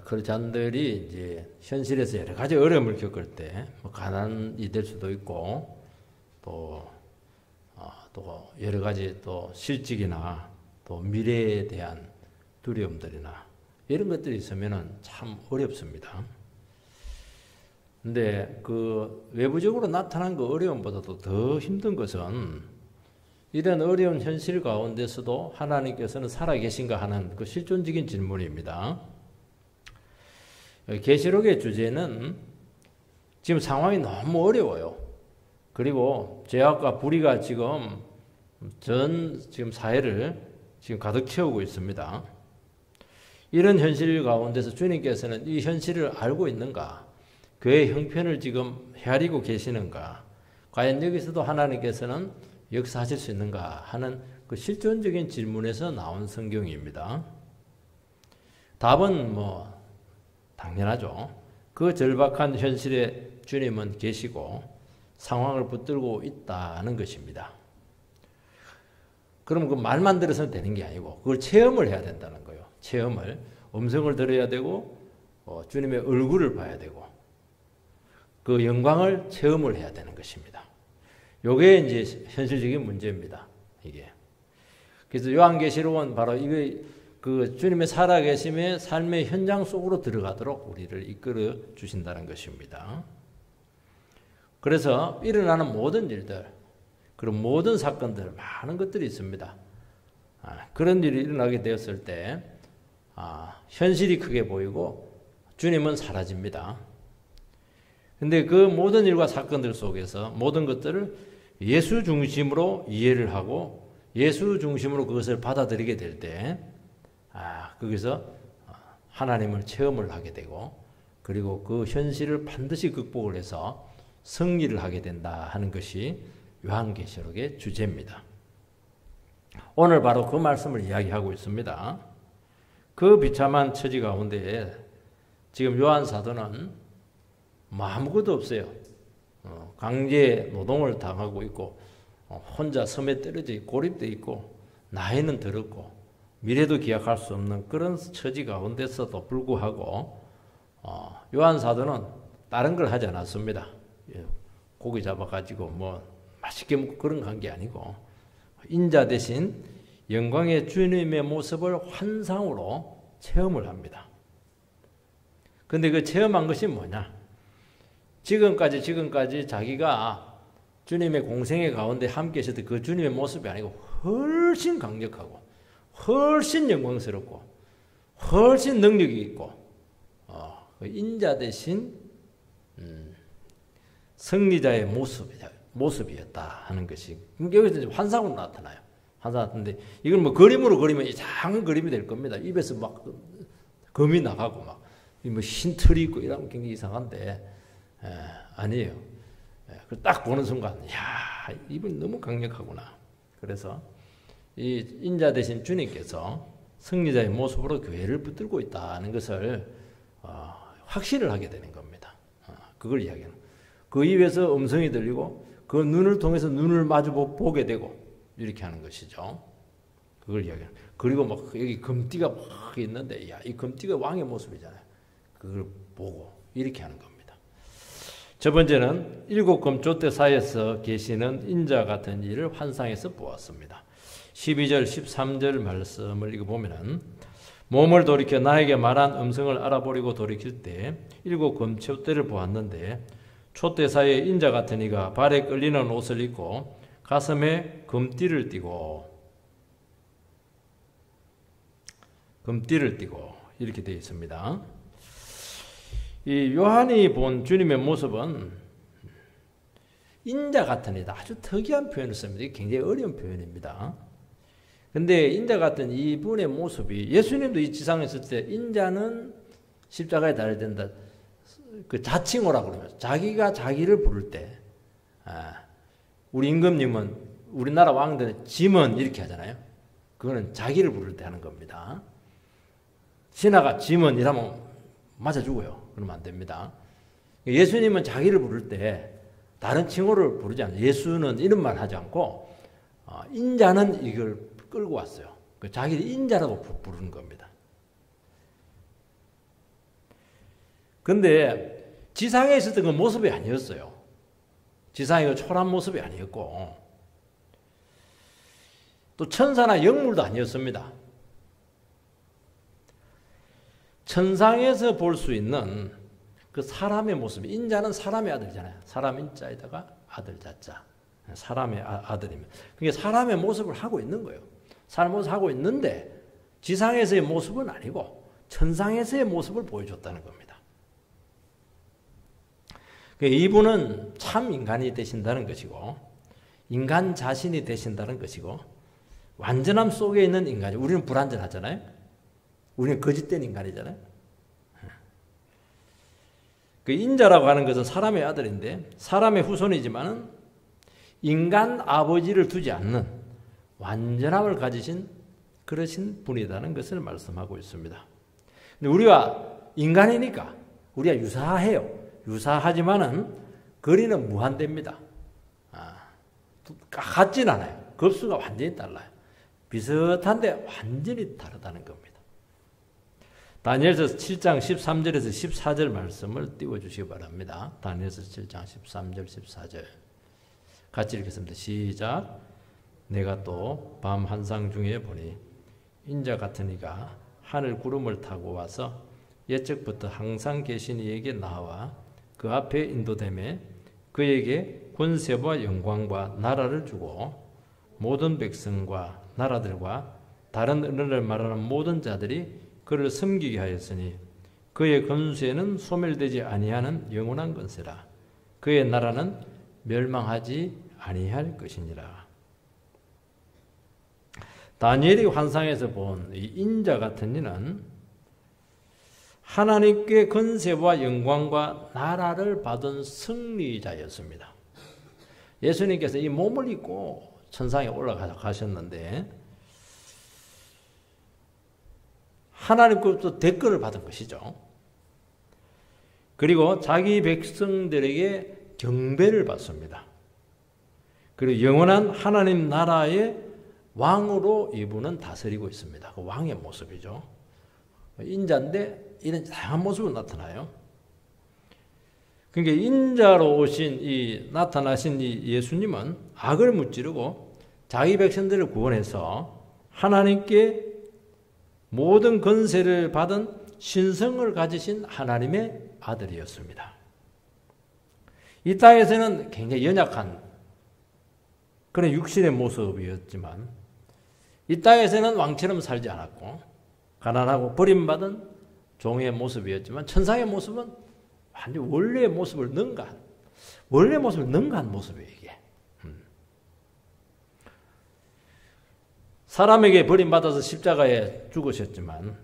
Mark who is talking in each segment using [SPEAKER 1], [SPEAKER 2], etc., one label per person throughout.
[SPEAKER 1] 그런 자들이 이제 현실에서 여러 가지 어려움을 겪을 때, 뭐 가난이 될 수도 있고, 또 여러 가지 또 실직이나 또 미래에 대한 두려움들이나 이런 것들이 있으면은 참 어렵습니다. 근데 그 외부적으로 나타난 그 어려움보다도 더 힘든 것은 이런 어려운 현실 가운데서도 하나님께서는 살아계신가 하는 그 실존적인 질문입니다. 계시록의 주제는 지금 상황이 너무 어려워요. 그리고 죄악과 불의가 지금 지금 사회를 지금 가득 채우고 있습니다. 이런 현실 가운데서 주님께서는 이 현실을 알고 있는가? 그의 형편을 지금 헤아리고 계시는가? 과연 여기서도 하나님께서는 역사하실 수 있는가 하는 그 실존적인 질문에서 나온 성경입니다. 답은 뭐 당연하죠. 그 절박한 현실에 주님은 계시고 상황을 붙들고 있다는 것입니다. 그럼 그 말만 들어서는 되는 게 아니고 그걸 체험을 해야 된다는 거예요. 체험을, 음성을 들어야 되고 주님의 얼굴을 봐야 되고 그 영광을 체험을 해야 되는 것입니다. 요게 이제 현실적인 문제입니다. 이게. 그래서 요한계시록은 바로 이거 그 주님의 살아계심의 삶의 현장 속으로 들어가도록 우리를 이끌어 주신다는 것입니다. 그래서 일어나는 모든 일들, 그런 모든 사건들, 많은 것들이 있습니다. 그런 일이 일어나게 되었을 때 현실이 크게 보이고 주님은 사라집니다. 근데 그 모든 일과 사건들 속에서 모든 것들을 예수 중심으로 이해를 하고 예수 중심으로 그것을 받아들이게 될 때 거기서 하나님을 체험을 하게 되고 그리고 그 현실을 반드시 극복을 해서 승리를 하게 된다 하는 것이 요한계시록의 주제입니다. 오늘 바로 그 말씀을 이야기하고 있습니다. 그 비참한 처지 가운데 지금 요한 사도는 아무것도 없어요. 강제 노동을 당하고 있고 혼자 섬에 떨어져 고립되어 있고 나이는 들었고 미래도 기약할 수 없는 그런 처지 가운데서도 불구하고 요한 사도는 다른 걸 하지 않았습니다. 고기 잡아가지고 뭐 맛있게 먹고 그런 거 한 게 아니고 인자 대신 영광의 주님의 모습을 환상으로 체험을 합니다. 근데 그 체험한 것이 뭐냐? 지금까지 자기가 주님의 공생의 가운데 함께 있을 때 그 주님의 모습이 아니고 훨씬 강력하고 훨씬 영광스럽고 훨씬 능력이 있고 인자 대신 승리자의 모습이었다 하는 것이 여기서 환상으로 나타나요. 환상 같은데 이걸 뭐 그림으로 그리면 이상한 그림이 될 겁니다. 입에서 막 금이 나가고 막 뭐 흰 털이 있고 이러면 굉장히 이상한데 아니에요. 딱 보는 순간 야 이분 너무 강력하구나. 그래서 이 인자 대신 주님께서 승리자의 모습으로 교회를 붙들고 있다는 것을 확신을 하게 되는 겁니다. 그걸 이야기하는 거예요. 그 입에서 음성이 들리고 그 눈을 통해서 눈을 마주 보게 되고 이렇게 하는 것이죠. 그걸 이야기하는 거예요. 그리고 막 여기 금띠가 막 있는데 야, 이 금띠가 왕의 모습이잖아요. 그걸 보고 이렇게 하는 겁니다. 첫 번째는 7금 촛대 사이에서 계시는 인자 같은 이를 환상에서 보았습니다. 12절 13절 말씀을 읽어보면 몸을 돌이켜 나에게 말한 음성을 알아보려고 돌이킬 때 7금 촛대를 보았는데 촛대 사이에 인자 같은 이가 발에 끌리는 옷을 입고 가슴에 금띠를 띠고 이렇게 되어 있습니다. 이 요한이 본 주님의 모습은 인자 같은 이다. 아주 특이한 표현을 씁니다. 이게 굉장히 어려운 표현입니다. 근데 인자 같은 이분의 모습이 예수님도 이 지상에 있을 때 인자는 십자가에 달려야 된다. 그 자칭호라고 그러면 자기가 자기를 부를 때 우리 임금님은 우리나라 왕들은 짐은 이렇게 하잖아요. 그거는 자기를 부를 때 하는 겁니다. 신하가 짐은 이러면 맞아 죽어요. 그러면 안 됩니다. 예수님은 자기를 부를 때 다른 칭호를 부르지 않아요. 예수는 이런 말 하지 않고 인자는 이걸 끌고 왔어요. 자기를 인자라고 부르는 겁니다. 근데 지상에 있었던 그 모습이 아니었어요. 지상의 그 초라한 모습이 아니었고 또 천사나 영물도 아니었습니다. 천상에서 볼 수 있는 그 사람의 모습, 인자는 사람의 아들이잖아요. 사람 인자에다가 아들 자자. 사람의 아들이면. 그게 사람의 모습을 하고 있는 거예요. 사람의 모습을 하고 있는데 지상에서의 모습은 아니고 천상에서의 모습을 보여줬다는 겁니다. 이분은 참 인간이 되신다는 것이고 인간 자신이 되신다는 것이고 완전함 속에 있는 인간이 우리는 불완전하잖아요. 우리는 거짓된 인간이잖아요. 그 인자라고 하는 것은 사람의 아들인데 사람의 후손이지만은 인간 아버지를 두지 않는 완전함을 가지신 그러신 분이라는 것을 말씀하고 있습니다. 근데 우리와 인간이니까 우리가 유사해요. 유사하지만은 거리는 무한대입니다. 같진 않아요. 급수가 완전히 달라요. 비슷한데 완전히 다르다는 겁니다. 다니엘서 7장 13절에서 14절 말씀을 띄워주시기 바랍니다. 다니엘서 7장 13절 14절 같이 읽겠습니다. 시작. 내가 또 밤 한상 중에 보니 인자 같은 이가 하늘 구름을 타고 와서 옛적부터 항상 계신 이에게 나와 그 앞에 인도되매 그에게 권세와 영광과 나라를 주고 모든 백성과 나라들과 다른 언어를 말하는 모든 자들이 그를 섬기게 하였으니 그의 권세는 소멸되지 아니하는 영원한 권세라. 그의 나라는 멸망하지 아니할 것이니라. 다니엘이 환상에서 본 이 인자 같은 이는 하나님께 권세와 영광과 나라를 받은 승리자였습니다. 예수님께서 이 몸을 입고 천상에 올라가셨는데 하나님께로부터 대권을 받은 것이죠. 그리고 자기 백성들에게 경배를 받습니다. 그리고 영원한 하나님 나라의 왕으로 이분은 다스리고 있습니다. 그 왕의 모습이죠. 인자인데 이런 다양한 모습으로 나타나요. 그러니까 인자로 오신 나타나신 이 예수님은 악을 무찌르고 자기 백성들을 구원해서 하나님께 모든 권세를 받은 신성을 가지신 하나님의 아들이었습니다. 이 땅에서는 굉장히 연약한 그런 육신의 모습이었지만 이 땅에서는 왕처럼 살지 않았고 가난하고 버림받은 종의 모습이었지만 천상의 모습은 완전 원래의 모습을 능가한 모습이에요. 이게. 사람에게 버림받아서 십자가에 죽으셨지만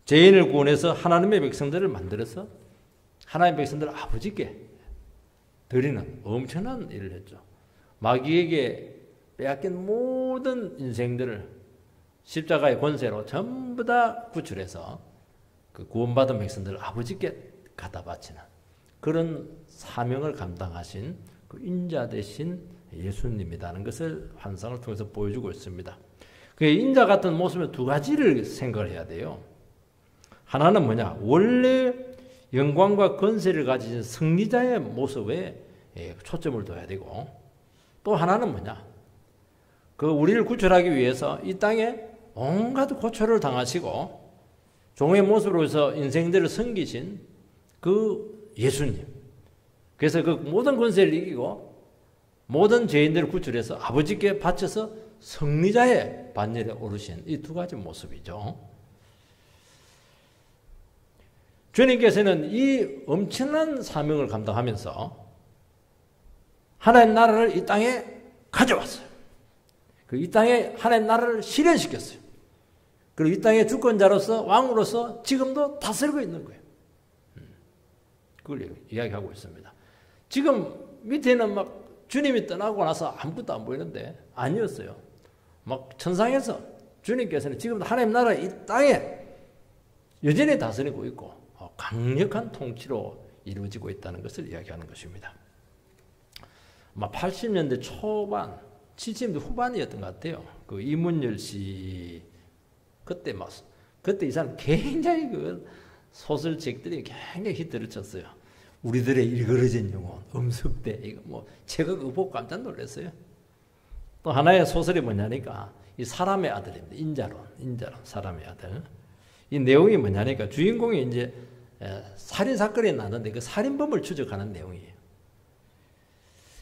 [SPEAKER 1] 죄인을 구원해서 하나님의 백성들을 만들어서 하나님의 백성들을 아버지께 드리는 엄청난 일을 했죠. 마귀에게 빼앗긴 모든 인생들을 십자가의 권세로 전부 다 구출해서 그 구원받은 백성들을 아버지께 갖다 바치는 그런 사명을 감당하신 그 인자 되신 예수님이라는 것을 환상을 통해서 보여주고 있습니다. 그 인자 같은 모습의 두 가지를 생각을 해야 돼요. 하나는 뭐냐? 원래 영광과 권세를 가진 승리자의 모습에 초점을 둬야 되고 또 하나는 뭐냐? 그 우리를 구출하기 위해서 이 땅에 온갖 고초를 당하시고 종의 모습으로서 인생들을 섬기신 그 예수님. 그래서 그 모든 권세를 이기고 모든 죄인들을 구출해서 아버지께 바쳐서 승리자의 반열에 오르신 이 두 가지 모습이죠. 주님께서는 이 엄청난 사명을 감당하면서 하나님 나라를 이 땅에 가져왔어요. 이 땅에 하나님 나라를 실현시켰어요. 그리고 이 땅의 주권자로서 왕으로서 지금도 다스리고 있는 거예요. 그걸 이야기하고 있습니다. 지금 밑에는 막 주님이 떠나고 나서 아무것도 안 보이는데 아니었어요. 막 천상에서 주님께서는 지금도 하나님 나라 이 땅에 여전히 다스리고 있고 강력한 통치로 이루어지고 있다는 것을 이야기하는 것입니다. 80년대 초반, 70년대 후반이었던 것 같아요. 그 이문열 씨 그때 이 사람 굉장히 소설책들이 굉장히 히트를 쳤어요. 우리들의 일그러진 영혼, 음석대, 이거 뭐 제가 그거 보고 깜짝 놀랐어요. 또 하나의 소설이 뭐냐니까 이 사람의 아들입니다. 인자론, 사람의 아들. 이 내용이 뭐냐니까 주인공이 이제 살인 사건이 나는데 그 살인범을 추적하는 내용이에요.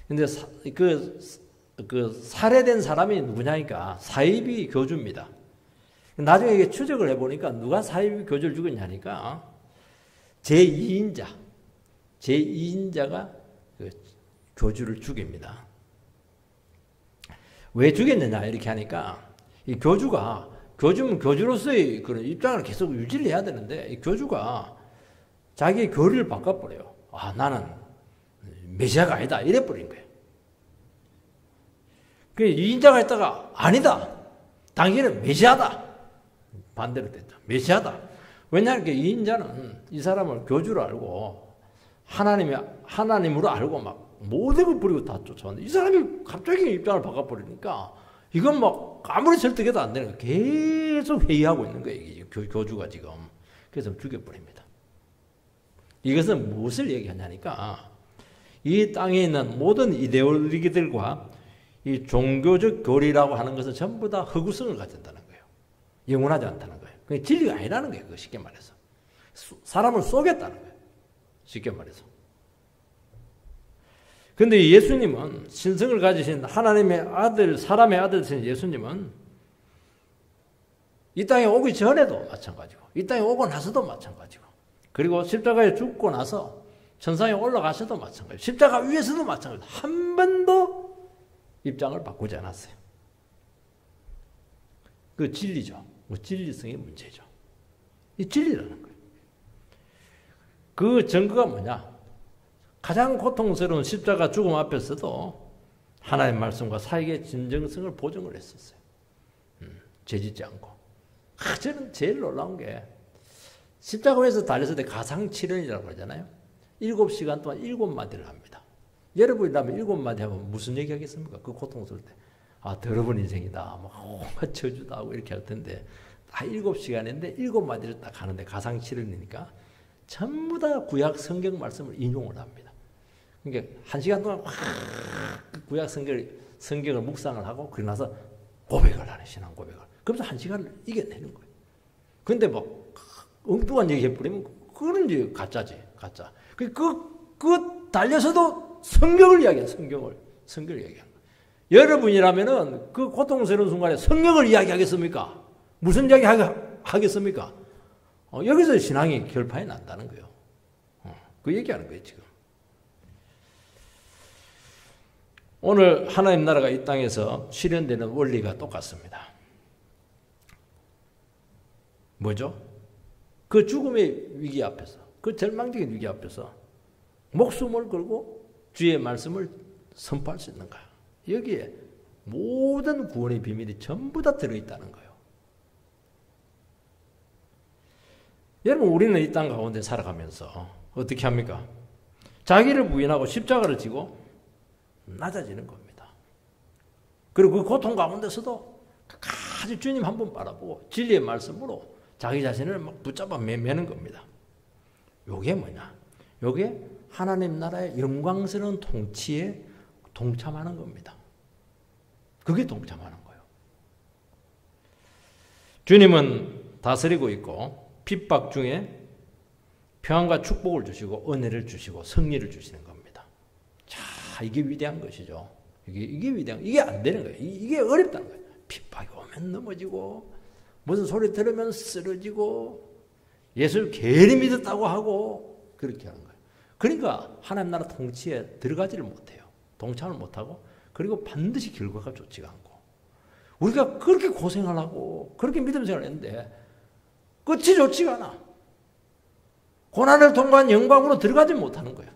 [SPEAKER 1] 근데 그 살해된 사람이 누구냐니까 사이비 교주입니다. 나중에 이게 추적을 해보니까 누가 사이비 교주를 죽였냐니까 제2인자가 그 교주를 죽입니다. 왜 죽였느냐 이렇게 하니까 이 교주면 교주로서의 그런 입장을 계속 유지를 해야 되는데 이 교주가 자기의 교리를 바꿔버려요. 나는 메시아가 아니다 이래버린 거예요. 그 2인자가 있다가 아니다. 당신은 메시아다. 반대로 됐죠. 메시아다. 왜냐하면 2인자는 이 사람을 교주로 알고 하나님으로 알고 막 모든 걸 버리고 다 쫓아왔는데 이 사람이 갑자기 입장을 바꿔버리니까 이건 막 아무리 설득해도 안 되는 거예요. 계속 회의하고 있는 거예요. 이게 교주가 지금. 그래서 죽여버립니다. 이것은 무엇을 얘기하냐니까 이 땅에 있는 모든 이데올로기들과 이 종교적 교리라고 하는 것은 전부 다 허구성을 가진다는 거예요. 영원하지 않다는 거예요. 그게 진리가 아니라는 거예요. 쉽게 말해서. 사람을 쏘겠다는 거예요. 쉽게 말해서. 근데 예수님은 신성을 가지신 하나님의 아들, 사람의 아들 되신 예수님은 이 땅에 오기 전에도 마찬가지고 이 땅에 오고 나서도 마찬가지고 그리고 십자가에 죽고 나서 천상에 올라가셔도 마찬가지고 십자가 위에서도 마찬가지고 한 번도 입장을 바꾸지 않았어요. 그 진리죠. 진리성의 문제죠. 이 진리라는 거예요. 그 증거가 뭐냐? 가장 고통스러운 십자가 죽음 앞에서도 하나님의 말씀과 사역의 진정성을 보증을 했었어요. 죄짓지 않고. 저는 제일 놀라운 게 십자가 위에서 달렸을 때 가상칠언이라고 그러잖아요. 7시간 동안 7마디를 합니다. 여러분이라면 7마디 하면 무슨 얘기 하겠습니까? 그 고통스러울 때. 더러운 인생이다. 막 저주다 하고 이렇게 할 텐데 다 7시간인데 7마디를 딱 하는데 가상칠언이니까 전부 다 구약 성경 말씀을 인용을 합니다. 그러니까 1시간 동안 구약 성경을 묵상을 하고 그러고 나서 고백을 하는 신앙 고백을. 그러면서 1시간을 이겨내는 거예요. 근데 뭐 엉뚱한 얘기 해버리면 그거는 이제 가짜지. 가짜. 그 달려서도 성경을 이야기해요. 성경을 이야기하는 거예요. 여러분이라면은 그 고통스러운 순간에 성경을 이야기하겠습니까? 무슨 이야기 하겠습니까? 여기서 신앙이 결판이 난다는 거예요. 그 얘기하는 거예요, 지금. 오늘 하나님 나라가 이 땅에서 실현되는 원리가 똑같습니다. 뭐죠? 그 죽음의 위기 앞에서, 그 절망적인 위기 앞에서 목숨을 걸고 주의 말씀을 선포할 수 있는가? 여기에 모든 구원의 비밀이 전부 다 들어있다는 거예요. 여러분, 우리는 이 땅 가운데 살아가면서 어떻게 합니까? 자기를 부인하고 십자가를 지고 낮아지는 겁니다. 그리고 그 고통 가운데서도 끝까지 주님 한 번 바라보고 진리의 말씀으로 자기 자신을 막 붙잡아 매는 겁니다. 요게 뭐냐? 요게 하나님 나라의 영광스러운 통치에 동참하는 겁니다. 그게 동참하는 거예요. 주님은 다스리고 있고 핍박 중에 평안과 축복을 주시고 은혜를 주시고 승리를 주시는 겁니다. 자, 이게 위대한 것이죠. 이게 위대한, 이게 안 되는 거예요. 이게 어렵다는 거예요. 핍박이 오면 넘어지고 무슨 소리 들으면 쓰러지고 예수를 괜히 믿었다고 하고 그렇게 하는 거예요. 그러니까 하나님 나라 통치에 들어가지를 못해요. 동참을 못하고 그리고 반드시 결과가 좋지가 않고 우리가 그렇게 고생을 하고 그렇게 믿음 생활을 했는데 끝이 좋지가 않아. 고난을 통과한 영광으로 들어가지 못하는 거예요.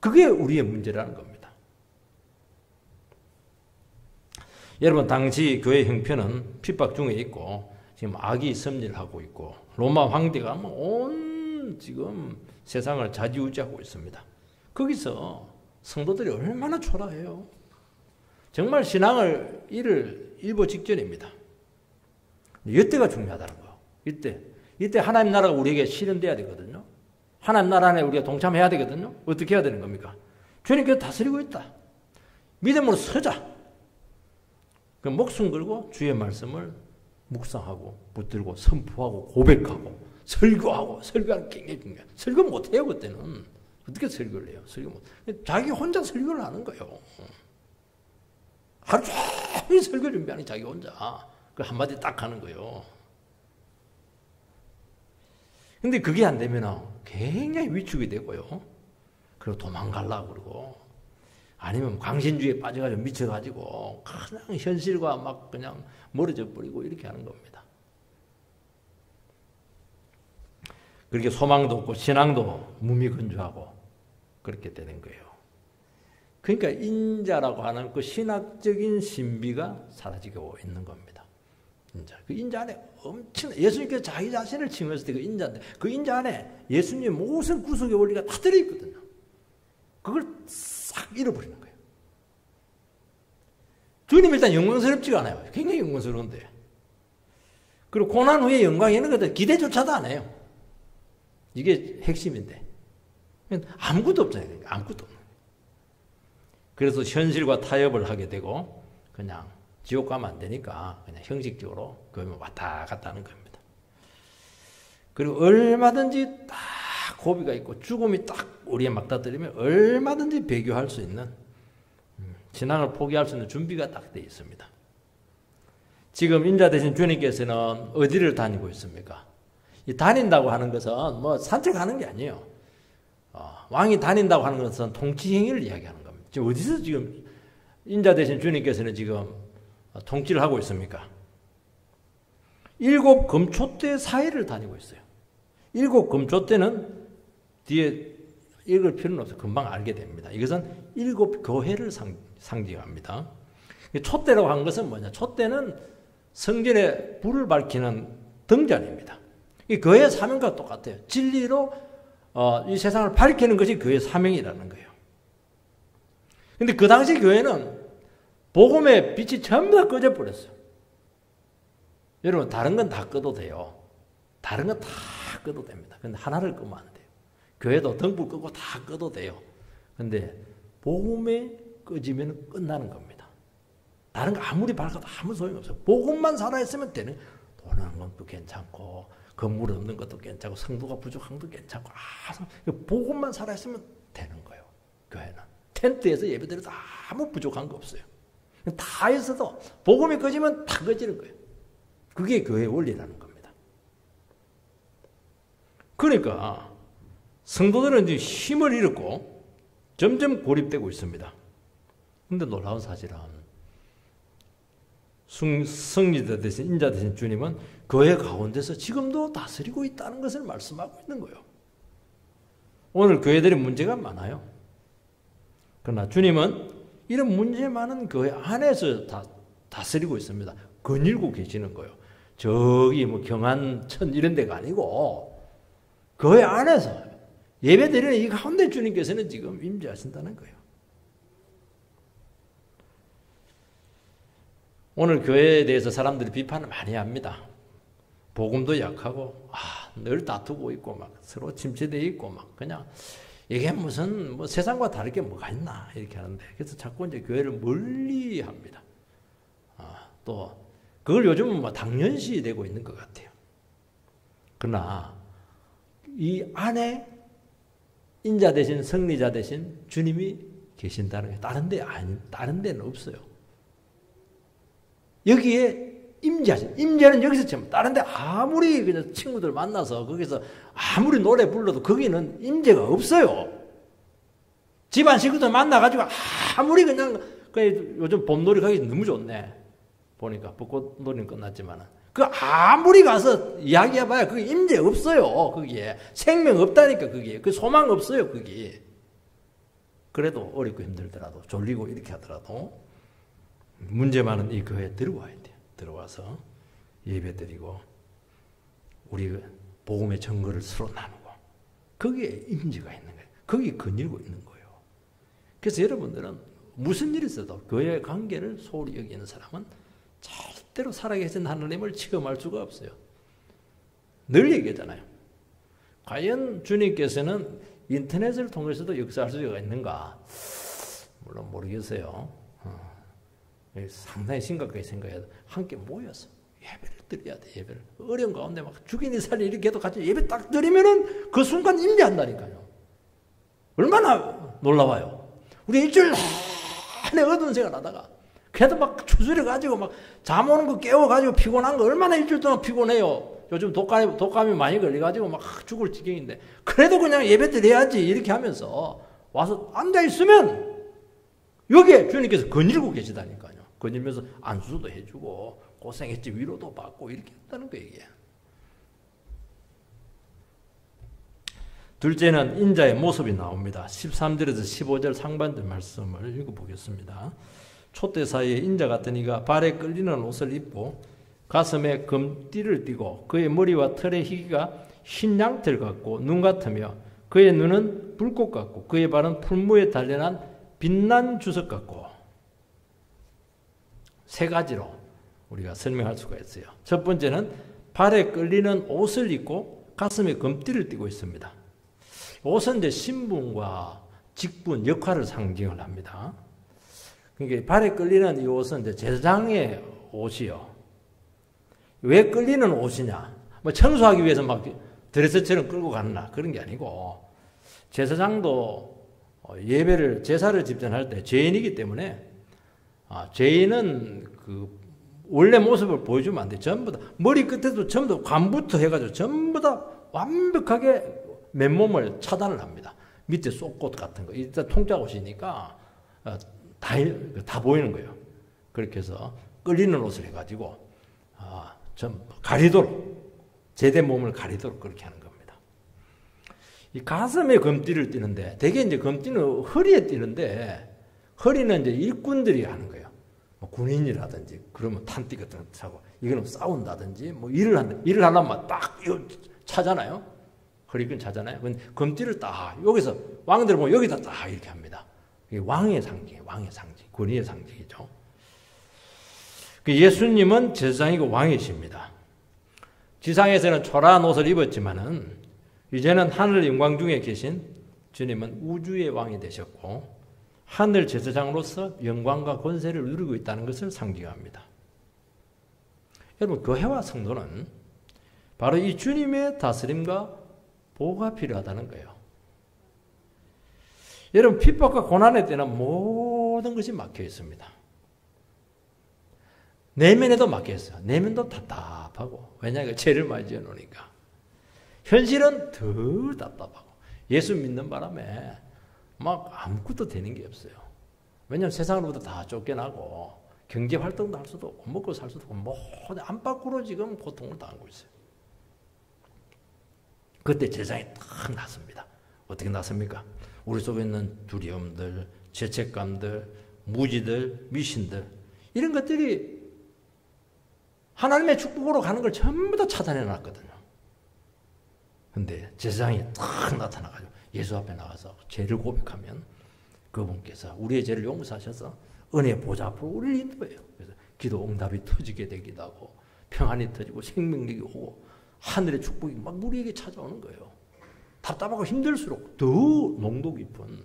[SPEAKER 1] 그게 우리의 문제라는 겁니다. 여러분, 당시 교회 형편은 핍박 중에 있고 지금 악이 섭리를 하고 있고 로마 황대가 온 지금 세상을 좌지우지하고 있습니다. 거기서 성도들이 얼마나 초라해요. 정말 신앙을 잃을 일보 직전입니다. 이때가 중요하다는 거예요. 이때 하나님 나라가 우리에게 실현돼야 되거든요. 하나님 나라 안에 우리가 동참해야 되거든요. 어떻게 해야 되는 겁니까? 주님께서 다스리고 있다. 믿음으로 서자. 그 목숨 걸고 주의 말씀을 묵상하고 붙들고 선포하고 고백하고 설교하고 설교하는 게 굉장히 중요해요. 설교 못해요 그때는. 어떻게 설교를 해요? 설교 못. 자기 혼자 설교를 하는 거예요. 하루 종일 설교 준비하는 자기 혼자. 그 한마디 딱 하는 거예요. 근데 그게 안 되면 굉장히 위축이 되고요. 그리고 도망가려고 그러고 아니면 광신주의에 빠져가지고 미쳐가지고 그냥 현실과 막 그냥 멀어져 버리고 이렇게 하는 겁니다. 그렇게 소망도 없고 신앙도 무미건조하고 그렇게 되는 거예요. 그러니까 인자라고 하는 그 신학적인 신비가 사라지고 있는 겁니다. 인자. 그 인자 안에 엄청 예수님께서 자기 자신을 칭했을 때 그 인자인데 그 인자 안에 예수님의 모든 구속의 원리가 다 들어있거든요. 그걸 싹 잃어버리는 거예요. 주님 일단 영광스럽지가 않아요. 굉장히 영광스러운데. 그리고 고난 후에 영광이 있는 것들 기대조차도 안 해요. 이게 핵심인데. 아무것도 없잖아요. 아무것도 없는 거예요. 그래서 현실과 타협을 하게 되고 그냥 지옥 가면 안 되니까 그냥 형식적으로 그러면 왔다 갔다 하는 겁니다. 그리고 얼마든지 딱 고비가 있고 죽음이 딱 우리에 막다들이면 얼마든지 배교할 수 있는 신앙을 포기할 수 있는 준비가 딱 되어 있습니다. 지금 인자 되신 주님께서는 어디를 다니고 있습니까? 이 다닌다고 하는 것은 뭐 산책하는 게 아니에요. 왕이 다닌다고 하는 것은 통치 행위를 이야기하는 겁니다. 지금 어디서 지금 인자 되신 주님께서는 지금 통치를 하고 있습니까? 7 금초대 사이를 다니고 있어요. 7 금초대는 뒤에 읽을 필요는 없어요. 금방 알게 됩니다. 이것은 7 교회를 상징합니다. 촛대라고 한 것은 뭐냐? 촛대는 성전에 불을 밝히는 등잔입니다. 이 교회의 사명과 똑같아요. 진리로 이 세상을 밝히는 것이 교회의 사명이라는 거예요. 근데 그 당시 교회는 복음의 빛이 전부 다 꺼져 버렸어요. 여러분 다른 건 다 꺼도 돼요. 다른 건 다 꺼도 됩니다. 근데 하나를 끄면 안 돼요. 교회도 등불 끄고 다 꺼도 돼요. 근데 복음에 꺼지면 끝나는 겁니다. 다른 거 아무리 밝아도 아무 소용이 없어요. 복음만 살아있으면 되는. 돈 없는 것도 괜찮고 건물 없는 것도 괜찮고 성도가 부족한 것도 괜찮고 복음만 살아있으면 되는 거예요. 교회는. 텐트에서 예배드려도 아무 부족한 거 없어요. 다 있어도 복음이 꺼지면 다 꺼지는 거예요. 그게 교회의 원리라는 겁니다. 그러니까 성도들은 이제 힘을 잃었고 점점 고립되고 있습니다. 그런데 놀라운 사실은 성리자 되신 인자 되신 주님은 교회 가운데서 지금도 다스리고 있다는 것을 말씀하고 있는 거예요. 오늘 교회들이 문제가 많아요. 그러나 주님은 이런 문제 많은 교회 안에서 다스리고 있습니다. 거닐고 계시는 거예요. 저기 뭐 경안천 이런 데가 아니고 교회 안에서 예배드리는 이 가운데 주님께서는 지금 임재하신다는 거예요. 오늘 교회에 대해서 사람들이 비판을 많이 합니다. 복음도 약하고 늘 다투고 있고 막 서로 침체되어 있고 막 그냥 이게 무슨 뭐 세상과 다를 게 뭐가 있나 이렇게 하는데 그래서 자꾸 이제 교회를 멀리 합니다. 또 그걸 요즘은 뭐 당연시 되고 있는 것 같아요. 그러나 이 안에 인자 대신 성리자 대신 주님이 계신다는 게 다른 데는 없어요. 여기에 임재는 여기서 참 다른데 아무리 그냥 친구들 만나서 거기서 아무리 노래 불러도 거기는 임재가 없어요. 집안 식구들 만나가지고 아무리 그냥 요즘 봄놀이 가기 너무 좋네. 보니까 벚꽃놀이는 끝났지만은 그 아무리 가서 이야기해봐야 그게 임재 없어요. 거기에 생명 없다니까 거기에 그 소망 없어요 거기. 그래도 어렵고 힘들더라도 졸리고 이렇게 하더라도 문제 많은 이 교회에 들어와야 돼요. 들어와서 예배드리고 우리 복음의 증거를 서로 나누고 거기에 임재가 있는 거예요. 거기에 거닐고 있는 거예요. 그래서 여러분들은 무슨 일이 있어도 교회의 관계를 소홀히 여기는 사람은 절대로 살아계신 하나님을 체험할 수가 없어요. 늘 얘기하잖아요. 과연 주님께서는 인터넷을 통해서도 역사할 수가 있는가? 물론 모르겠어요. 상당히 심각하게 생각해야 돼. 함께 모여서 예배를 드려야 돼. 예배를. 어려운 가운데 막 죽이니 살리 이렇게 해도 같이 예배 딱 드리면은 그 순간 임재한다니까요. 얼마나 놀라워요. 우리 일주일 내내 어두운 생활 하다가 그래도 막 추스려가지고 막 잠 오는 거 깨워가지고 피곤한 거 얼마나 일주일 동안 피곤해요. 요즘 독감이 많이 걸려가지고 막 죽을 지경인데 그래도 그냥 예배 드려야지 이렇게 하면서 와서 앉아있으면 여기에 주님께서 거닐고 계시다니까요. 거닐면서 안수도 해주고 고생했지 위로도 받고 이렇게 했다는 거예요. 이게. 둘째는 인자의 모습이 나옵니다. 13절에서 15절 상반절 말씀을 읽어보겠습니다. 촛대 사이에 인자 같은 이가 발에 끌리는 옷을 입고 가슴에 금띠를 띠고 그의 머리와 털의 희기가 흰 양털 같고 눈 같으며 그의 눈은 불꽃 같고 그의 발은 풀무에 단련한 빛난 주석 같고 세 가지로 우리가 설명할 수가 있어요. 첫 번째는 발에 끌리는 옷을 입고 가슴에 금띠를 띠고 있습니다. 옷은 이제 신분과 직분, 역할을 상징을 합니다. 그러니까 발에 끌리는 이 옷은 이제 제사장의 옷이요. 왜 끌리는 옷이냐? 뭐 청소하기 위해서 막 드레스처럼 끌고 가나 그런 게 아니고 제사장도 예배를 제사를 집전할 때 죄인이기 때문에 죄인은 그 원래 모습을 보여주면 안 돼. 전부 다 머리 끝에도 전부 다 관부터 해가지고 전부 다 완벽하게 맨몸을 차단을 합니다. 밑에 속옷 같은 거 일단 통짜 옷이니까 다 보이는 거예요. 그렇게 해서 끌리는 옷을 해가지고 좀 가리도록 제대 몸을 가리도록 그렇게 하는 겁니다. 이 가슴에 금띠를 띠는데 대개 이제 금띠는 허리에 띠는데 허리는 이제 일꾼들이 하는 거예요. 뭐 군인이라든지 그러면 탄띠 같은 거 차고 이거는 싸운다든지 뭐 일을 하려면 딱 이거 차잖아요. 허리끈 차잖아요. 금띠를 딱 여기서 왕들 보면 여기다 딱 이렇게 합니다. 이게 왕의 상징, 군인의 상징이죠. 예수님은 제사장이고 왕이십니다. 지상에서는 초라한 옷을 입었지만은 이제는 하늘 영광 중에 계신 주님은 우주의 왕이 되셨고 하늘 제사장으로서 영광과 권세를 누리고 있다는 것을 상징합니다. 여러분 교회와 성도는 바로 이 주님의 다스림과 보호가 필요하다는 거예요. 여러분 핍박과 고난의 때는 모든 것이 막혀 있습니다. 내면에도 막혀 있어요. 내면도 답답하고 왜냐하면 죄를 많이 지어놓으니까. 현실은 더 답답하고 예수 믿는 바람에 막 아무것도 되는 게 없어요. 왜냐하면 세상으로부터 다 쫓겨나고 경제 활동도 할 수도 없고 먹고 살 수도 없고 모든 안팎으로 지금 고통을 당하고 있어요. 그때 세상이 딱 났습니다. 어떻게 났습니까? 우리 속에 있는 두려움들, 죄책감들, 무지들, 미신들 이런 것들이 하나님의 축복으로 가는 걸 전부 다 차단해 놨거든요. 근데 제사장이 딱 나타나가지고 예수 앞에 나가서 죄를 고백하면 그분께서 우리의 죄를 용서하셔서 은혜의 보좌 앞으로 우리를 인도해요. 그래서 기도 응답이 터지게 되기도 하고 평안이 터지고 생명력이 오고 하늘의 축복이 막 우리에게 찾아오는 거예요. 답답하고 힘들수록 더 농도 깊은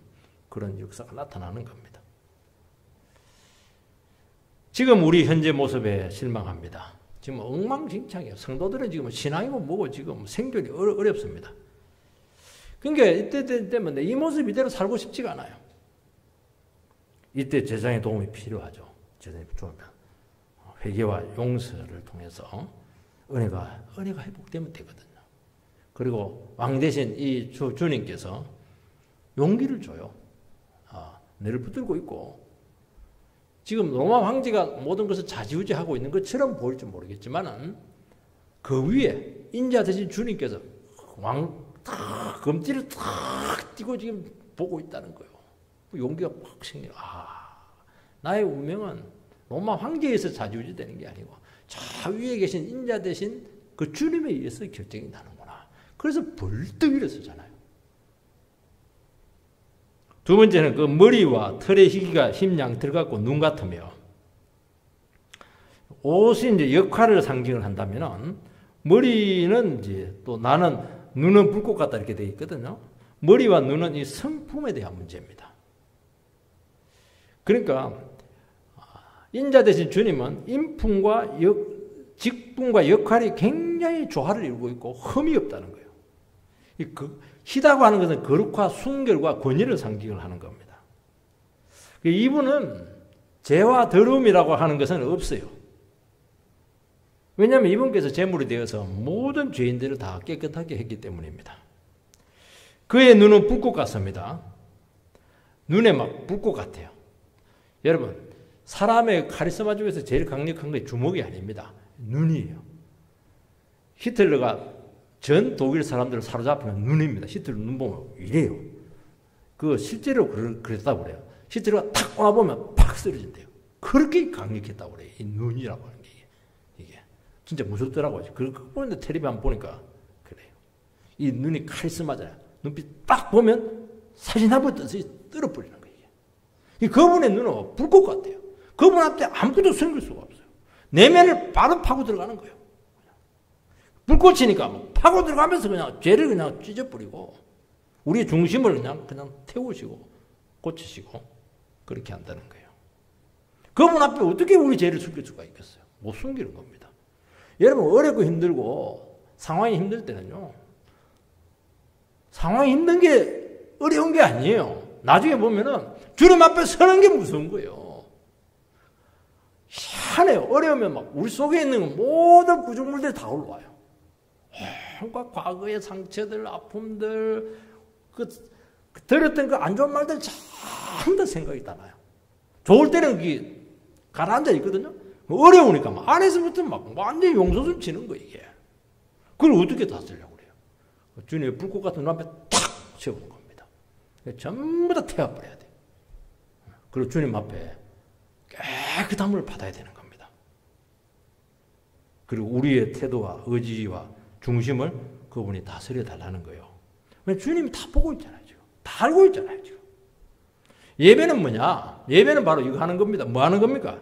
[SPEAKER 1] 그런 역사가 나타나는 겁니다. 지금 우리 현재 모습에 실망합니다. 지금 엉망진창이에요. 성도들은 지금 신앙이고 뭐고 지금 생존이 어렵습니다. 그러니까 이때 때문에 이 모습 이대로 살고 싶지가 않아요. 이때 제사장의 도움이 필요하죠. 제사장이 필요하면 회개와 용서를 통해서 은혜가 회복되면 되거든요. 그리고 왕 대신 이 주님께서 용기를 줘요. 뇌를 붙들고 있고 지금 로마 황제가 모든 것을 좌지우지하고 있는 것처럼 보일지 모르겠지만 그 위에 인자 대신 주님께서 금띠를 탁 띄고 지금 보고 있다는 거예요. 용기가 팍 생겨요. 나의 운명은 로마 황제에서 좌지우지 되는 게 아니고 저 위에 계신 인자 대신 그 주님에 의해서 결정이 나는구나. 그래서 벌떡 일어서잖아요. 두 번째는 그 머리와 털의 희기가 흰양 들어갔고 눈 같으며 옷이 이제 역할을 상징을 한다면은 머리는 이제 또 나는 눈은 불꽃 같다 이렇게 되어 있거든요. 머리와 눈은 이 성품에 대한 문제입니다. 그러니까 인자 되신 주님은 인품과 직분과 역할이 굉장히 조화를 이루고 있고 흠이 없다는 거예요. 희다고 하는 것은 거룩과 순결과 권위를 상징을 하는 겁니다. 이분은 죄와 더러움이라고 하는 것은 없어요. 왜냐하면 이분께서 제물이 되어서 모든 죄인들을 다 깨끗하게 했기 때문입니다. 그의 눈은 불꽃 같습니다. 눈에 막 불꽃 같아요. 여러분, 사람의 카리스마 중에서 제일 강력한 게 주먹이 아닙니다. 눈이에요. 히틀러가 전 독일 사람들을 사로잡히는 눈입니다. 히틀러 눈 보면 이래요. 그 실제로 그랬다고 그래요. 히틀러가 탁 쏘아보면 팍 쓰러진대요. 그렇게 강력했다고 그래요. 이 눈이라고 하는 게 이게 진짜 무섭더라고요. 그거 보는데 텔레비 안 보니까 그래요. 이 눈이 카리스마잖아요. 눈빛 딱 보면 사진 한 번 떨어버리는 거예요. 이 그분의 눈은 불꽃 같아요. 그분 앞에 아무것도 숨길 수가 없어요. 내면을 바로 파고 들어가는 거예요. 불꽃이니까 파고 들어가면서 그냥 죄를 그냥 찢어버리고 우리의 중심을 그냥 태우시고 고치시고 그렇게 한다는 거예요. 그분 앞에 어떻게 우리 죄를 숨길 수가 있겠어요? 못 숨기는 겁니다. 여러분 어렵고 힘들고 상황이 힘들 때는요. 상황이 힘든 게 어려운 게 아니에요. 나중에 보면은 주님 앞에 서는 게 무서운 거예요. 희한해요. 어려우면 막 우리 속에 있는 모든 구조물들이 다 올라와요. 온갖 과거의 상처들, 아픔들, 들었던 그 안 좋은 말들 전부 다 생각이 다 나요. 좋을 때는 그게 가라앉아 있거든요. 어려우니까 막 안에서부터 막 완전히 용솟음 치는 거예요, 이게. 그걸 어떻게 다스리려고 그래요? 주님의 불꽃 같은 눈 앞에 탁 세우는 겁니다. 전부 다 태워버려야 돼요. 그리고 주님 앞에 깨끗함을 받아야 되는 겁니다. 그리고 우리의 태도와 의지와 중심을 그분이 다스려 달라는 거예요. 주님이 다 보고 있잖아요, 지금. 다 알고 있잖아요, 지금. 예배는 뭐냐? 예배는 바로 이거 하는 겁니다. 뭐 하는 겁니까?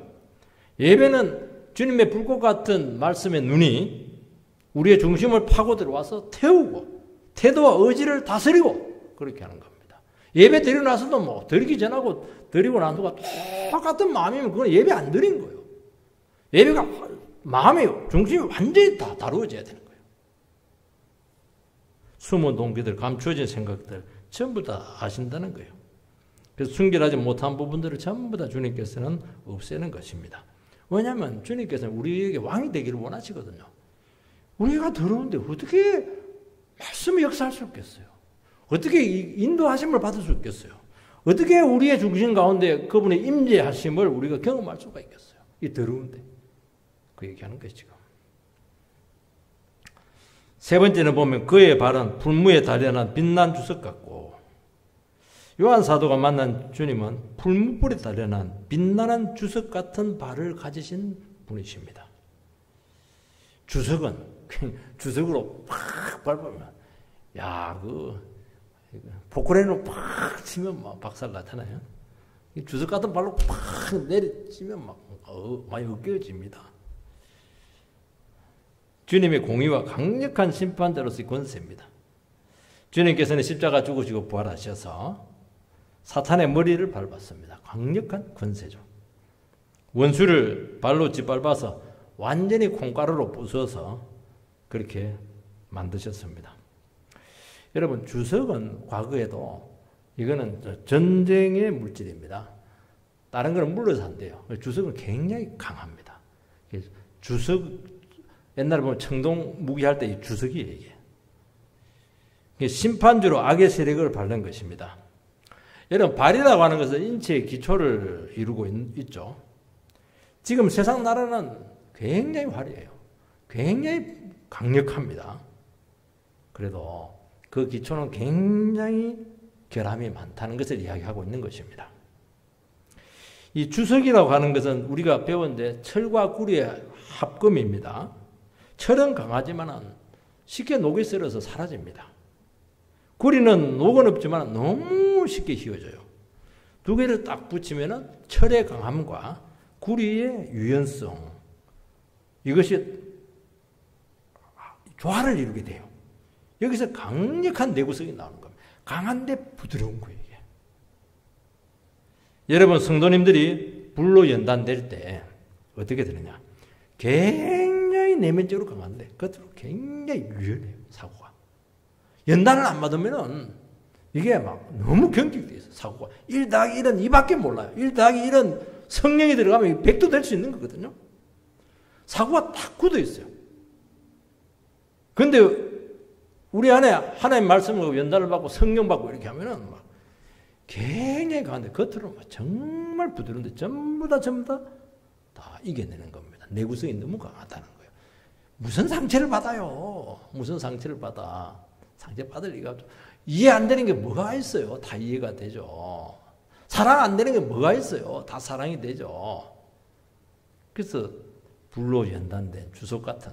[SPEAKER 1] 예배는 주님의 불꽃 같은 말씀의 눈이 우리의 중심을 파고 들어와서 태우고 태도와 의지를 다스리고 그렇게 하는 겁니다. 예배 드리고 나서도 뭐 드리기 전하고 드리고 난 후가 똑같은 마음이면 그건 예배 안 드린 거예요. 예배가 마음의 중심이 완전히 다 다루어져야 되는 거예요. 숨은 동기들, 감추어진 생각들 전부 다 아신다는 거예요. 그래서 순결하지 못한 부분들을 전부 다 주님께서는 없애는 것입니다. 왜냐하면 주님께서는 우리에게 왕이 되기를 원하시거든요. 우리가 더러운데 어떻게 말씀이 역사할 수 있겠어요? 어떻게 인도하심을 받을 수 있겠어요? 어떻게 우리의 중심 가운데 그분의 임재하심을 우리가 경험할 수가 있겠어요? 이 더러운데. 그 얘기하는 거예요, 지금. 세 번째는 보면 그의 발은 풀무에 단련한 빛난 주석 같고 요한 사도가 만난 주님은 풀무불에 단련한 빛나는 주석 같은 발을 가지신 분이십니다. 주석은 주석으로 팍 밟으면 포크레인으로 팍 치면 막 박살 나잖아요. 주석 같은 발로 팍 내리치면 많이 으깨어집니다. 주님의 공의와 강력한 심판자로서의 권세입니다. 주님께서는 십자가 죽으시고 부활하셔서 사탄의 머리를 밟았습니다. 강력한 권세죠. 원수를 발로 짓밟아서 완전히 콩가루로 부숴서 그렇게 만드셨습니다. 여러분, 주석은 과거에도 이거는 전쟁의 물질입니다. 다른 거는 물러서 안 돼요. 주석은 굉장히 강합니다. 주석, 옛날에 보면 청동 무기할 때 이 주석이에요, 이게. 심판주로 악의 세력을 밟는 것입니다. 여러분, 발이라고 하는 것은 인체의 기초를 이루고 있죠. 지금 세상 나라는 굉장히 화려해요. 굉장히 강력합니다. 그래도 그 기초는 굉장히 결함이 많다는 것을 이야기하고 있는 것입니다. 이 주석이라고 하는 것은 우리가 배웠는데 철과 구리의 합금입니다. 철은 강하지만 쉽게 녹이 썰어서 사라집니다. 구리는 녹은 없지만 너무 쉽게 휘어져요. 두 개를 딱 붙이면 철의 강함과 구리의 유연성, 이것이 조화를 이루게 돼요. 여기서 강력한 내구성이 나오는 겁니다. 강한데 부드러운 거예요. 이게. 여러분 성도님들이 불로 연단될 때 어떻게 되느냐? 굉장히 내면적으로 강한데 겉으로 굉장히 유연해요. 사고가. 연단을 안 받으면은 이게 막 너무 경직되어 있어요. 사고가. 1 더하기 1은 2밖에 몰라요. 1 더하기 1은 성령이 들어가면 100도 될 수 있는 거거든요. 사고가 딱 굳어 있어요. 그런데 우리 안에 하나님 말씀을 연단을 받고 성령 받고 이렇게 하면은 막 굉장히 강한데 겉으로 정말 부드러운데 전부 다 이겨내는 겁니다. 내구성이 너무 강하다는 거예요. 무슨 상처를 받아요? 무슨 상처를 받아? 상처 받을 리가 없죠. 이해 안 되는 게 뭐가 있어요? 다 이해가 되죠. 사랑 안 되는 게 뭐가 있어요? 다 사랑이 되죠. 그래서 불로 연단된 주석 같은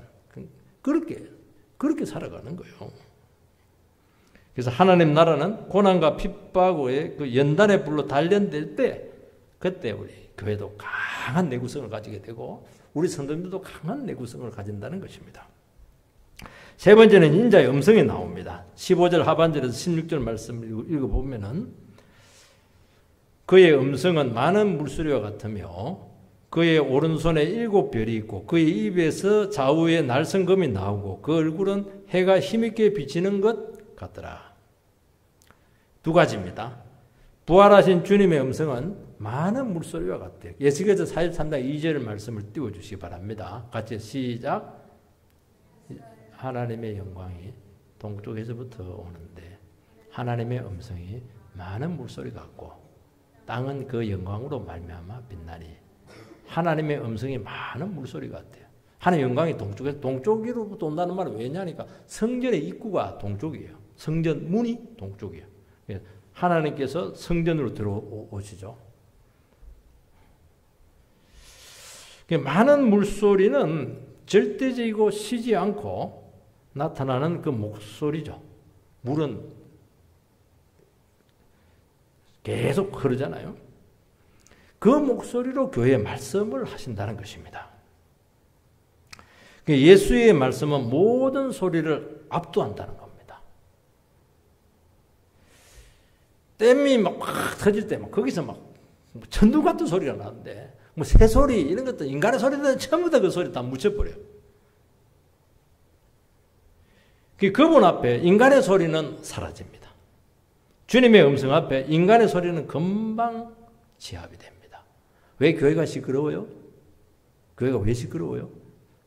[SPEAKER 1] 그렇게 살아가는 거예요. 그래서 하나님 나라는 고난과 핍박의 그 연단의 불로 단련될 때 그때 우리 교회도 강한 내구성을 가지게 되고 우리 성도님들도 강한 내구성을 가진다는 것입니다. 세 번째는 인자의 음성이 나옵니다. 15절 하반절에서 16절 말씀을 읽어보면은 그의 음성은 많은 물소리와 같으며 그의 오른손에 7별이 있고 그의 입에서 좌우에 날성검이 나오고 그 얼굴은 해가 힘있게 비치는 것 같더라. 두 가지입니다. 부활하신 주님의 음성은 많은 물소리와 같아요. 예수께서 43장 2절 말씀을 띄워주시기 바랍니다. 같이 시작. 하나님의 영광이 동쪽에서부터 오는데 하나님의 음성이 많은 물소리 같고 땅은 그 영광으로 말미암아 빛나니 하나님의 음성이 많은 물소리 같아요. 하나님의 영광이 동쪽으로부터 온다는 말은 왜냐니까 성전의 입구가 동쪽이에요. 성전 문이 동쪽이에요. 하나님께서 성전으로 들어오시죠. 많은 물소리는 절대적이고 쉬지 않고 나타나는 그 목소리죠. 물은 계속 흐르잖아요. 그 목소리로 교회의 말씀을 하신다는 것입니다. 예수의 말씀은 모든 소리를 압도한다는 겁니다. 댐이 막 터질 때 거기서 막 천둥 같은 소리가 나는데 새소리 이런 것도 인간의 소리들 전부 다 그 소리 다 묻혀버려요. 그분 앞에 인간의 소리는 사라집니다. 주님의 음성 앞에 인간의 소리는 금방 지압이 됩니다. 왜 교회가 시끄러워요? 교회가 왜 시끄러워요?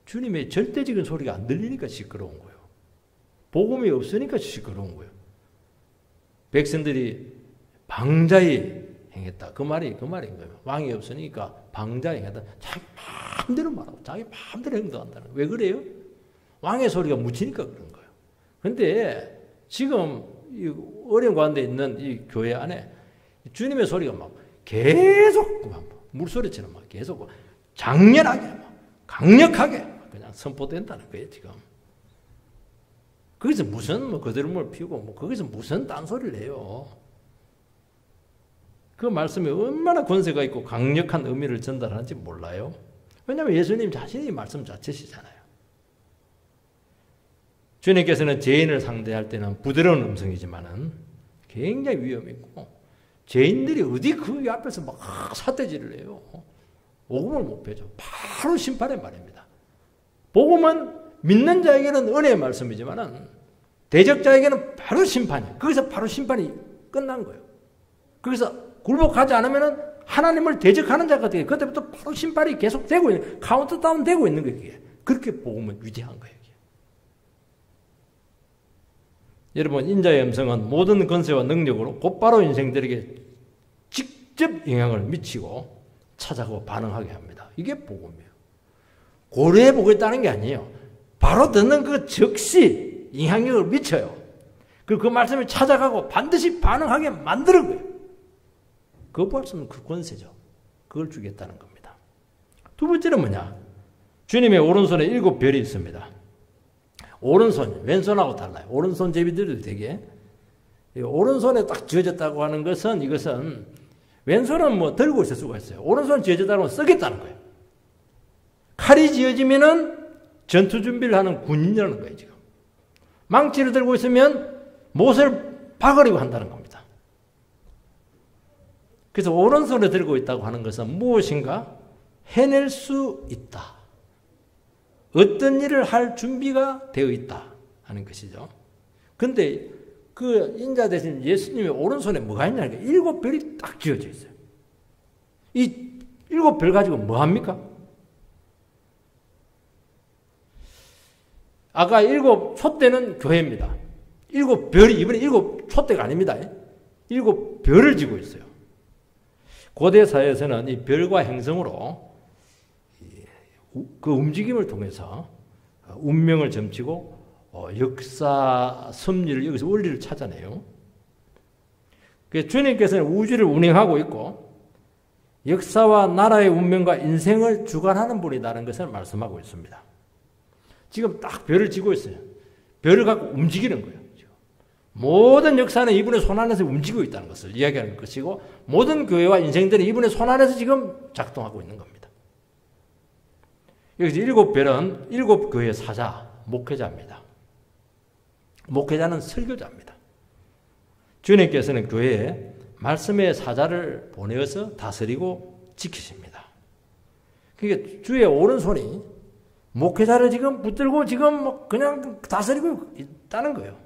[SPEAKER 1] 주님의 절대적인 소리가 안 들리니까 시끄러운 거예요. 복음이 없으니까 시끄러운 거예요. 백성들이 방자히 행했다. 그 말인 거예요. 왕이 없으니까 방자히 행했다. 자기 마음대로 말하고 자기 마음대로 행동한다는 거예요. 왜 그래요? 왕의 소리가 묻히니까 그런 거예요. 그런데 지금 이 어려운 가운데 있는 이 교회 안에 주님의 소리가 막 계속 물소리처럼 막 계속 장렬하게 막 강력하게 그냥 선포된다는 거예요. 지금 거기서 무슨 거들음을 피우고 거기서 무슨 딴소리를 해요. 그 말씀이 얼마나 권세가 있고 강력한 의미를 전달하는지 몰라요. 왜냐하면 예수님 자신이 말씀 자체시잖아요. 주님께서는 죄인을 상대할 때는 부드러운 음성이지만은 굉장히 위험 있고 죄인들이 어디 그 앞에서 막 삿대질을 해요. 복음을 못 펴죠. 바로 심판의 말입니다. 복음은 믿는 자에게는 은혜의 말씀이지만은 대적자에게는 바로 심판이에요. 거기서 바로 심판이 끝난 거예요. 거기서 굴복하지 않으면은 하나님을 대적하는 자가 돼요. 그때부터 바로 심판이 계속 되고 있는, 카운트다운 되고 있는 거예요. 그렇게 복음을 위대한 거예요. 여러분, 인자의 음성은 모든 권세와 능력으로 곧바로 인생들에게 직접 영향을 미치고 찾아가고 반응하게 합니다. 이게 복음이에요. 고려해 보겠다는 게 아니에요. 바로 듣는 그 즉시 영향력을 미쳐요. 그리고 그 말씀을 찾아가고 반드시 반응하게 만드는 거예요. 거부할 수 없는 그 권세죠. 그걸 주겠다는 겁니다. 두 번째는 뭐냐? 주님의 오른손에 7별이 있습니다. 오른손, 왼손하고 달라요. 오른손 제비들도 되게. 오른손에 딱 쥐어졌다고 하는 것은 이것은 왼손은 뭐 들고 있을 수가 있어요. 오른손 쥐어졌다고 하면 쓰겠다는 거예요. 칼이 쥐어지면은 전투 준비를 하는 군인이라는 거예요, 지금. 망치를 들고 있으면 못을 박으려고 한다는 겁니다. 그래서 오른손에 들고 있다고 하는 것은 무엇인가 해낼 수 있다. 어떤 일을 할 준비가 되어 있다 하는 것이죠. 근데 그 인자 대신 예수님의 오른손에 뭐가 있냐니까 7별이 딱 쥐어져 있어요. 이 7별 가지고 뭐 합니까? 아까 7촛대는 교회입니다. 7별이 이번에 7촛대가 아닙니다. 7별을 쥐고 있어요. 고대 사회에서는 이 별과 행성으로 그 움직임을 통해서 운명을 점치고 역사 섭리를 여기서 원리를 찾아내요. 그래서 주님께서는 우주를 운행하고 있고 역사와 나라의 운명과 인생을 주관하는 분이라는 것을 말씀하고 있습니다. 지금 딱 별을 쥐고 있어요. 별을 갖고 움직이는 거예요. 모든 역사는 이분의 손 안에서 움직이고 있다는 것을 이야기하는 것이고 모든 교회와 인생들이 이분의 손 안에서 지금 작동하고 있는 겁니다. 여기서 7별은 7교회 사자, 목회자입니다. 목회자는 설교자입니다. 주님께서는 교회에 말씀의 사자를 보내어서 다스리고 지키십니다. 그러니까 주의 오른손이 목회자를 지금 붙들고 지금 그냥 다스리고 있다는 거예요.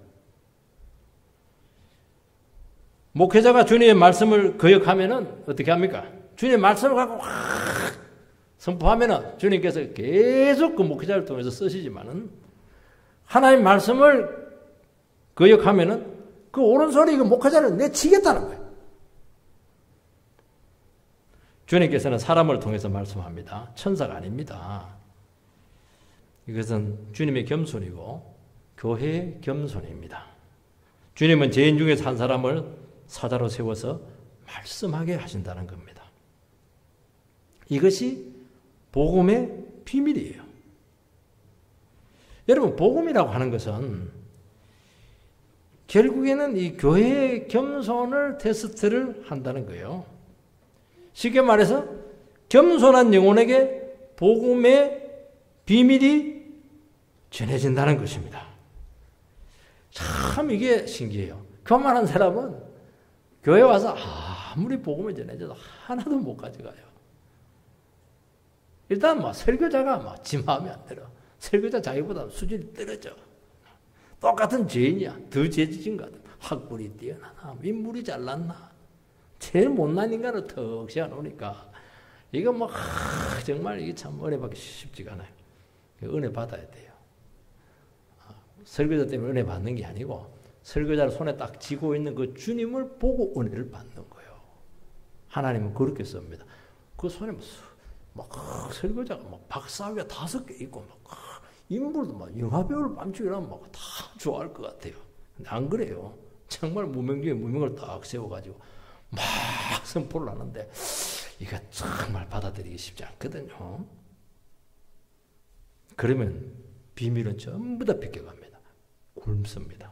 [SPEAKER 1] 목회자가 주님의 말씀을 거역하면은 어떻게 합니까? 주님의 말씀을 갖고 확 선포하면은 주님께서 계속 그 목회자를 통해서 쓰시지만은 하나님 말씀을 거역하면은 그 오른손이 그 목회자를 내치겠다는 거예요. 주님께서는 사람을 통해서 말씀합니다. 천사가 아닙니다. 이것은 주님의 겸손이고 교회의 겸손입니다. 주님은 죄인 중에서 한 사람을 사자로 세워서 말씀하게 하신다는 겁니다. 이것이 복음의 비밀이에요. 여러분, 복음이라고 하는 것은 결국에는 이 교회의 겸손을 테스트를 한다는 거예요. 쉽게 말해서 겸손한 영혼에게 복음의 비밀이 전해진다는 것입니다. 참 이게 신기해요. 교만한 사람은 교회 와서 아무리 복음을 전해줘도 하나도 못 가져가요. 일단 설교자가 지 마음에 안 들어. 설교자 자기보다 수준이 떨어져. 똑같은 죄인이야. 더 죄짓은 것 같아. 학벌이 뛰어나나, 인물이 잘났나. 제일 못난 인간을 턱 세워놓으니까 이거 정말 이게 참 은혜 받기 쉽지가 않아요. 은혜 받아야 돼요. 설교자 때문에 은혜 받는 게 아니고 설교자를 손에 딱 쥐고 있는 그 주님을 보고 은혜를 받는 거예요. 하나님은 그렇게 씁니다. 그 손에 설교자가 박사학위가 5개 있고 인물도 영화배우를 빰치기라면 다 좋아할 것 같아요. 근데 안 그래요. 정말 무명 중에 무명을 딱 세워가지고 막 선포를 하는데 이거 정말 받아들이기 쉽지 않거든요. 그러면 비밀은 전부 다 비껴갑니다. 굶습니다.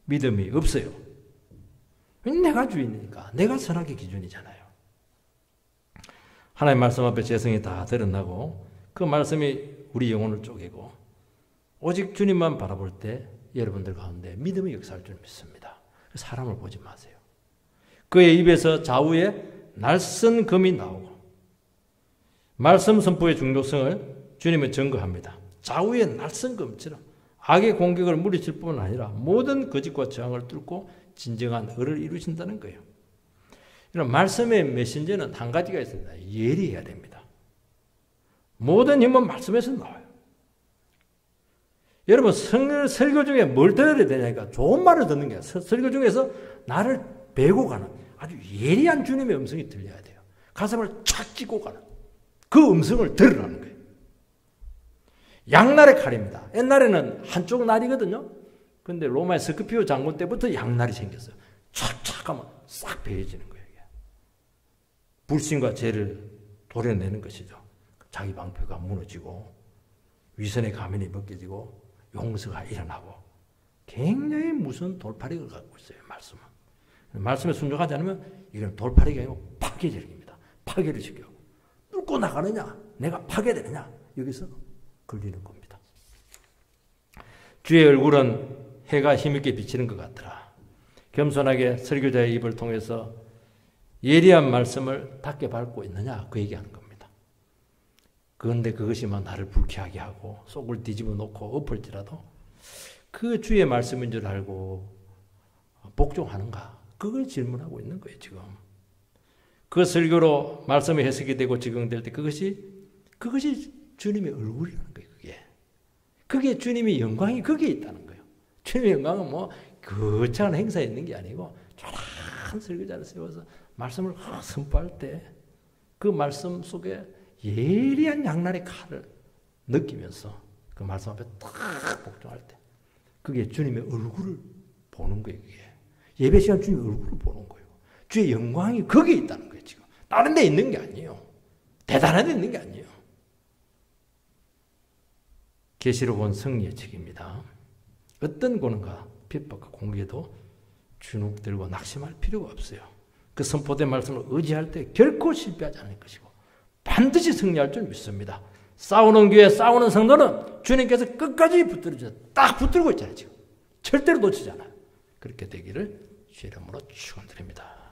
[SPEAKER 1] 믿음이 없어요. 내가 주인이니까. 내가 선악의 기준이잖아요. 하나님 말씀 앞에 죄성이 다 드러나고 그 말씀이 우리 영혼을 쪼개고 오직 주님만 바라볼 때 여러분들 가운데 믿음의 역사할 줄 믿습니다. 사람을 보지 마세요. 그의 입에서 좌우에 날선 검이 나오고 말씀 선포의 중독성을 주님은 증거합니다. 좌우에 날선 검처럼 악의 공격을 물리칠 뿐만 아니라 모든 거짓과 저항을 뚫고 진정한 의를 이루신다는 거예요. 이런 말씀의 메신저는 한 가지가 있습니다. 예리해야 됩니다. 모든 힘은 말씀에서 나와요. 여러분 설교 중에 뭘 들어야 되냐니까 좋은 말을 듣는 게 아니라 설교 중에서 나를 베고 가는 아주 예리한 주님의 음성이 들려야 돼요. 가슴을 착 찢고 가는 그 음성을 들으라는 거예요. 양날의 칼입니다. 옛날에는 한쪽 날이거든요. 근데 로마의 스크피오 장군 때부터 양날이 생겼어요. 착착 하면 싹 베어지는 거예요. 이게. 불신과 죄를 도려내는 것이죠. 자기 방패가 무너지고 위선의 가면이 벗겨지고 용서가 일어나고 굉장히 무서운 돌파력을 갖고 있어요. 말씀은. 말씀에 순종하지 않으면 이건 돌파력이 아니고 파괴적입니다. 파괴를 시켜. 뚫고 나가느냐 내가 파괴되느냐 여기서 걸리는 겁니다. 주의 얼굴은 해가 힘있게 비치는 것 같더라. 겸손하게 설교자의 입을 통해서 예리한 말씀을 닿게 밟고 있느냐 그 얘기하는 겁니다. 그런데 그것이 나를 불쾌하게 하고 속을 뒤집어 놓고 엎을지라도 그 주의 말씀인 줄 알고 복종하는가? 그걸 질문하고 있는 거예요 지금. 그 설교로 말씀이 해석이 되고 적용될 때 그것이 주님의 얼굴이라는 거예요. 그게 주님의 영광이 거기에 있다는 거예요. 주님의 영광은 거창한 행사에 있는 게 아니고 조용한 설교자를 세워서 말씀을 선포할 때 그 말씀 속에 예리한 양날의 칼을 느끼면서 그 말씀 앞에 딱 복종할 때 그게 주님의 얼굴을 보는 거예요. 그게. 예배 시간 주님의 얼굴을 보는 거예요. 주의 영광이 거기에 있다는 거예요. 지금 다른 데 있는 게 아니에요. 대단한 데 있는 게 아니에요. 계시로 본 승리의 책입니다. 어떤 고난과 핍박과 공격에도 주눅 들고 낙심할 필요가 없어요. 그 선포된 말씀을 의지할 때 결코 실패하지 않을 것이고 반드시 승리할 줄 믿습니다. 싸우는 교회, 싸우는 성도는 주님께서 끝까지 딱 붙들고 있잖아요. 지금 절대로 놓치지 않아요. 그렇게 되기를 주의 이름으로 축원드립니다.